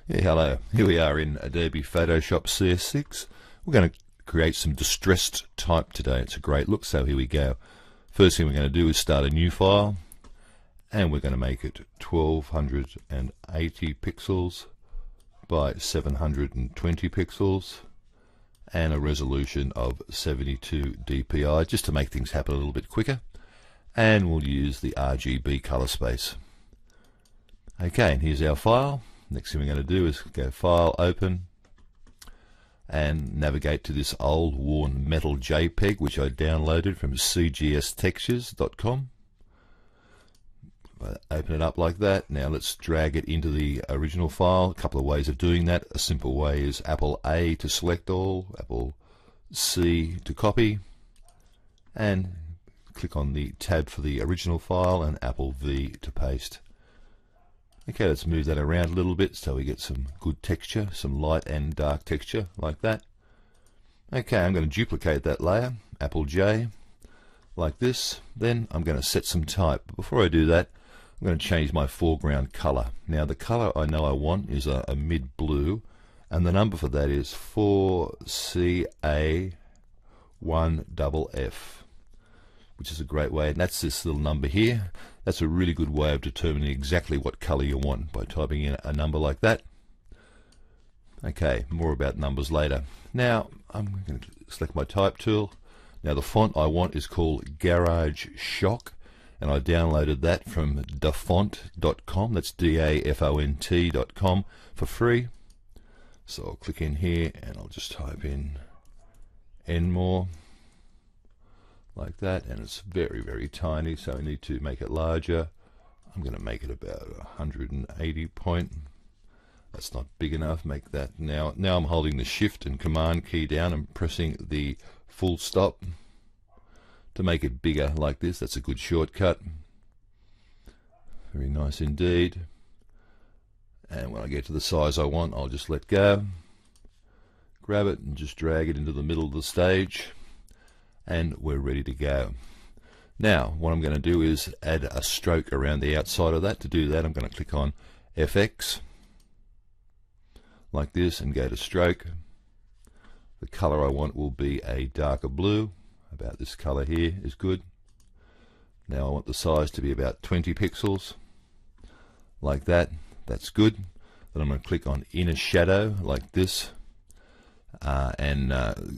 Yeah, hello. Here we are in Adobe Photoshop CS6. We're going to create some distressed type today. It's a great look, so here we go. First thing we're going to do is start a new file, and we're going to make it 1280 pixels by 720 pixels and a resolution of 72 dpi, just to make things happen a little bit quicker. And we'll use the RGB color space. Okay, and here's our file. Next thing we're going to do is go File, Open, and navigate to this old worn metal JPEG which I downloaded from CS6.com. Open it up like that. Now let's drag it into the original file. A couple of ways of doing that. A simple way is Apple A to select all, Apple C to copy, and click on the tab for the original file, and Apple V to paste. Okay, let's move that around a little bit so we get some good texture, some light and dark texture like that. Okay, I'm going to duplicate that layer, Apple J, like this. Then I'm going to set some type. But before I do that, I'm going to change my foreground color. Now the color I know I want is a mid blue, and the number for that is 4CA1FF, which is a great way, and that's this little number here. That's a really good way of determining exactly what color you want by typing in a number like that. Okay, more about numbers later. Now I'm going to select my type tool. Now the font I want is called Garage Shock, and I downloaded that from dafont.com. That's DAFONT.com for free. So I'll click in here and I'll just type in Enmore like that, and it's very, very tiny, so I need to make it larger. I'm going to make it about 180 point. That's not big enough. Make that now. Now I'm holding the Shift and Command key down and pressing the full stop to make it bigger like this. That's a good shortcut. Very nice indeed. And when I get to the size I want, I'll just let go, grab it, and just drag it into the middle of the stage. And we're ready to go. Now what I'm going to do is add a stroke around the outside of that. To do that, I'm going to click on FX like this and go to stroke. The color I want will be a darker blue. About this color here is good. Now I want the size to be about 20 pixels like that. That's good. Then I'm going to click on inner shadow like this. And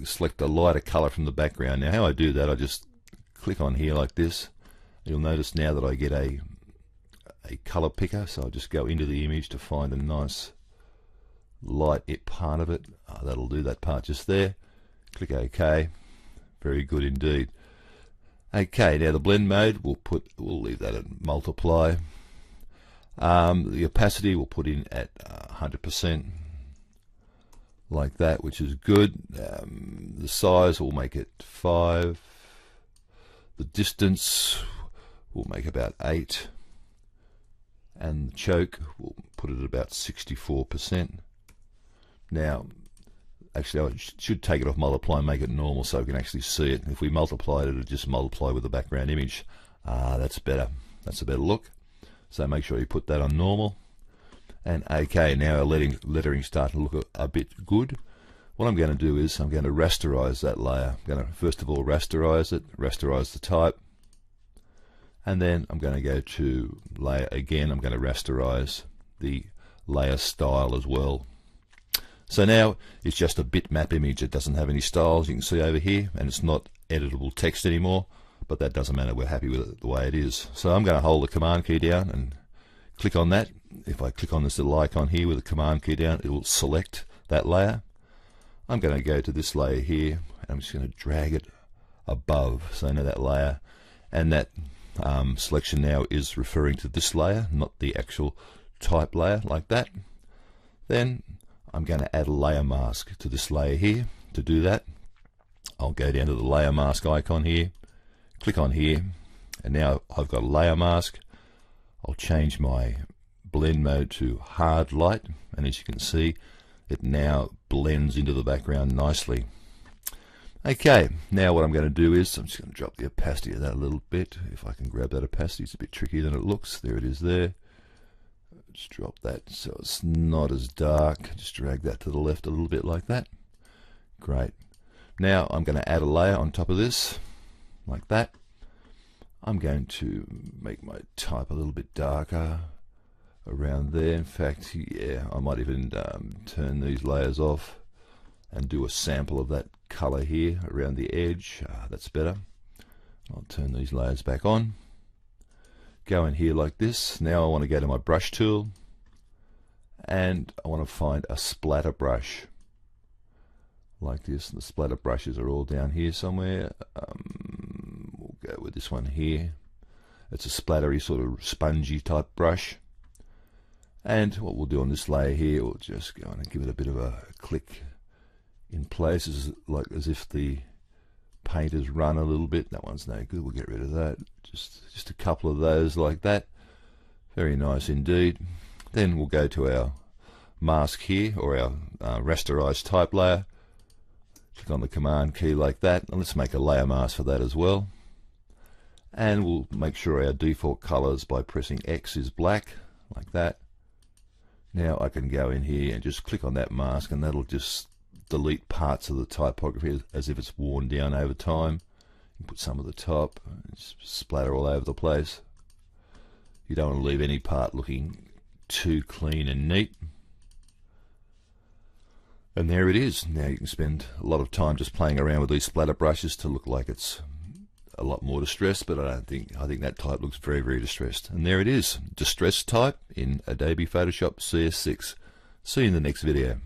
select a lighter color from the background. Now how I do that, I just click on here like this. You'll notice now that I get a color picker, so I'll just go into the image to find a nice light part of it. That'll do that part just there. Click OK. Very good indeed. Okay, now the blend mode we'll leave that at multiply. The opacity we'll put in at 100%. Like that, which is good. The size will make it 5. The distance we'll make about 8, and the choke we'll put it at about 64%. Now actually I should take it off multiply and make it normal so we can actually see it. If we multiplied it, it'd just multiply with the background image. That's better. That's a better look. So make sure you put that on normal. And okay, now our lettering's starting to look a bit good. What I'm going to do is I'm going to rasterize that layer. I'm going to first of all rasterize it, rasterize the type, and then I'm going to go to layer again. I'm going to rasterize the layer style as well. So now it's just a bitmap image. It doesn't have any styles, you can see over here, and it's not editable text anymore, but that doesn't matter. We're happy with it the way it is. So I'm going to hold the Command key down and click on that. If I click on this little icon here with the Command key down, it will select that layer. I'm going to go to this layer here, and I'm just going to drag it above, so now that layer, and that selection now is referring to this layer, not the actual type layer, like that. Then I'm going to add a layer mask to this layer here. To do that, I'll go down to the layer mask icon here, click on here, and now I've got a layer mask. I'll change my blend mode to hard light, and as you can see, it now blends into the background nicely. Okay, now what I'm going to do is I'm just going to drop the opacity of that a little bit. If I can grab that opacity, it's a bit trickier than it looks. There it is there. Just drop that so it's not as dark. Just drag that to the left a little bit like that. Great. Now I'm going to add a layer on top of this, like that. I'm going to make my type a little bit darker around there. In fact, yeah, I might even turn these layers off and do a sample of that color here around the edge. That's better. I'll turn these layers back on. Go in here like this. Now I want to go to my brush tool and I want to find a splatter brush like this. The splatter brushes are all down here somewhere. We'll go with this one here. It's a splattery sort of spongy type brush. And what we'll do on this layer here, we'll just go and give it a bit of a click in places, like as if the paint has run a little bit. That one's no good. We'll get rid of that. Just a couple of those like that. Very nice indeed. Then we'll go to our mask here, or our rasterized type layer. Click on the command key like that, and let's make a layer mask for that as well. And we'll make sure our default colors by pressing X is black, like that. Now I can go in here and just click on that mask, and that'll just delete parts of the typography as if it's worn down over time. You can put some at the top, just splatter all over the place. You don't want to leave any part looking too clean and neat. And there it is. Now you can spend a lot of time just playing around with these splatter brushes to look like it's a lot more distressed, but I think that type looks very, very distressed. And there it is, distressed type in Adobe Photoshop CS6. See you in the next video.